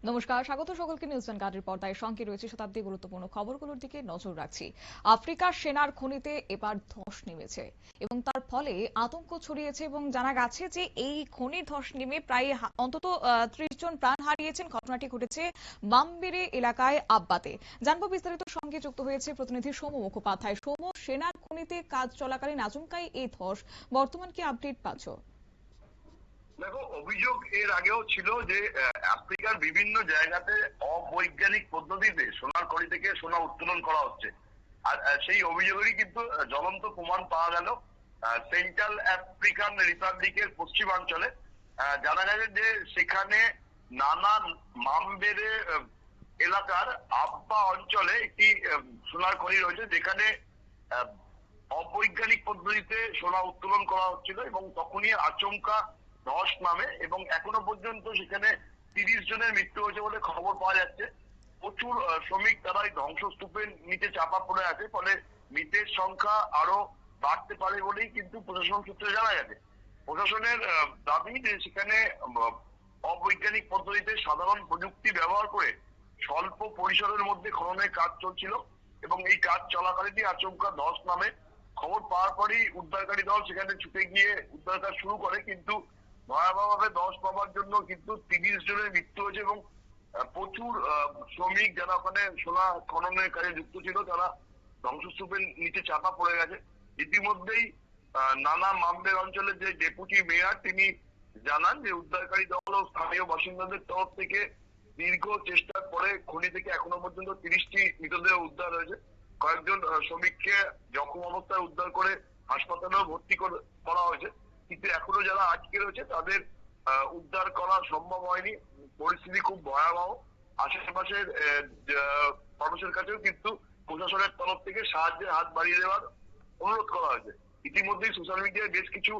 নমস্কার, স্বাগত সকলকে নিউজ ভ্যানগার্ডের পর্দায়। সঙ্গে রয়েছে শতাব্দী। গুরুত্বপূর্ণ খবরগুলোর দিকে নজর রাখছি। আফ্রিকার সেনার খনিতে এবার ধস নেমেছে এবং তার ফলে আতঙ্ক ছড়িয়েছে এবং জানা গেছে যে এই খনির ধস নেমে প্রায় অন্তত 30 জন প্রাণ হারিয়েছেন। ঘটনাটি ঘটেছে মামবেরে এলাকায় আব্বাতে। জানবো বিস্তারিত। সঙ্গে যুক্ত হয়েছে প্রতিনিধি সৌম মুখোপাধ্যায়। সৌম, সেনার খনিতে কাজ চলাকালীন আচমকাই এই ধস, বর্তমান কি আপডেট পাচ্ছ? দেখো, অভিযোগ এর আগেও ছিল যে আফ্রিকার বিভিন্ন জায়গাতে অবৈজ্ঞানিক পদ্ধতিতে সোনার খনি থেকে সোনা উত্তোলন করা হচ্ছে। আর সেই অভিযোগেরই কিন্তু জ্বলন্ত প্রমাণ পাওয়া গেল সেন্ট্রাল আফ্রিকান রিপাবলিকের পশ্চিমাঞ্চলে। জানা গেছে যে সেখানে নানা মামবেরে এলাকার আব্বা অঞ্চলে একটি সোনার খনি রয়েছে, যেখানে অবৈজ্ঞানিক পদ্ধতিতে সোনা উত্তোলন করা হচ্ছিল এবং তখনই আচমকা ধস নামে এবং এখনো পর্যন্ত সেখানে 30 জনের মৃত্যু হয়েছে বলে খবর পাওয়া যাচ্ছে। প্রচুর শ্রমিক তারা এই ধ্বংসস্তূপের নিচে চাপা পড়ে আছে, ফলে মৃতের সংখ্যা আরো বাড়তে পারে বলেই কিন্তু প্রশাসন সূত্রে জানা গেছে। প্রশাসনের দাবি যে সেখানে অবৈজ্ঞানিক পদ্ধতিতে সাধারণ প্রযুক্তি ব্যবহার করে স্বল্প পরিসরের মধ্যে খননের কাজ চলছিল এবং এই কাজ চলাকালীনই আচমকা ধস নামে। খবর পাওয়ার পরই উদ্ধারকারী দল সেখানে ছুটে গিয়ে উদ্ধার কাজ শুরু করে, কিন্তু ভয়াবহভাবে ধস নামার জন্য কিন্তু 30 জনের মৃত্যু হয়েছে এবং প্রচুর শ্রমিক যারা ওখানে সোনা খননের কাজে যুক্ত ছিল তারা ধ্বংসস্তূপের নিচে চাপা পড়ে গেছে। ইতিমধ্যেই নানা মামবের অঞ্চলের যে ডেপুটি মেয়র তিনি জানান যে উদ্ধারকারী দল ও স্থানীয় বাসিন্দাদের তরফ থেকে দীর্ঘ চেষ্টার পরে খনি থেকে এখনো পর্যন্ত 30টি মৃতদেহ উদ্ধার হয়েছে। কয়েকজন শ্রমিককে জখম অবস্থায় উদ্ধার করে হাসপাতালেও ভর্তি করা হয়েছে, কিন্তু এখনো যারা আটকে রয়েছে তাদের উদ্ধার করা সম্ভব হয়নি। পরিস্থিতি খুব ভয়াবহ। আশেপাশের মানুষের কাছেও কিন্তু প্রশাসনের তরফ থেকে সাহায্যের হাত বাড়িয়ে দেওয়ার অনুরোধ করা হয়েছে। ইতিমধ্যেই সোশ্যাল মিডিয়ায় বেশ কিছু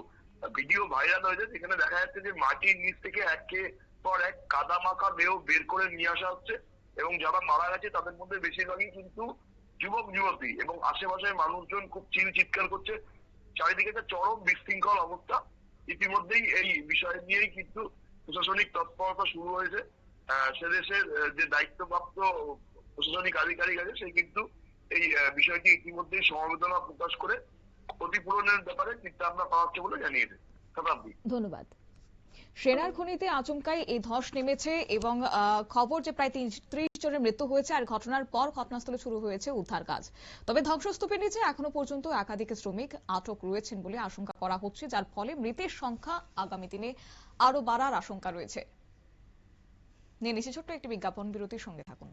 ভিডিও ভাইরাল হয়েছে, যেখানে দেখা যাচ্ছে যে মাটির নিচ থেকে একের পর এক কাদা মাখা দেহ বের করে নিয়ে আসা হচ্ছে এবং যারা মারা গেছে তাদের মধ্যে বেশিরভাগই কিন্তু যুবক যুবতী এবং আশেপাশের মানুষজন খুব চিৎকার করছে। চারিদিকে একটা চরম বিশৃঙ্খল অবস্থা। ইতিমধ্যেই এই বিষয় নিয়েই কিন্তু প্রশাসনিক তৎপরতা শুরু হয়েছে। সে দেশের যে দায়িত্বপ্রাপ্ত প্রশাসনিক আধিকারিক আছে সে কিন্তু এই বিষয়টি ইতিমধ্যেই সমবেদনা প্রকাশ করে ক্ষতিপূরণের ব্যাপারে চিন্তা ভাবনা করা হচ্ছে বলে জানিয়েছে। শতাব্দী। ধন্যবাদ। সেনার খনিতে আচমকাই এই ধস নেমেছে এবং খবর যে প্রায় 30 জনের মৃত্যু হয়েছে। আর ঘটনার পর ঘটনাস্থলে শুরু হয়েছে উদ্ধার কাজ। তবে ধ্বংসস্তূপের নিচে এখনো পর্যন্ত একাধিক শ্রমিক আটক রয়েছেন বলে আশঙ্কা করা হচ্ছে, যার ফলে মৃতের সংখ্যা আগামী দিনে আরো বাড়ার আশঙ্কা রয়েছে। নিয়ে নিচ্ছে ছোট্ট একটি বিজ্ঞাপন বিরতির। সঙ্গে থাকুন।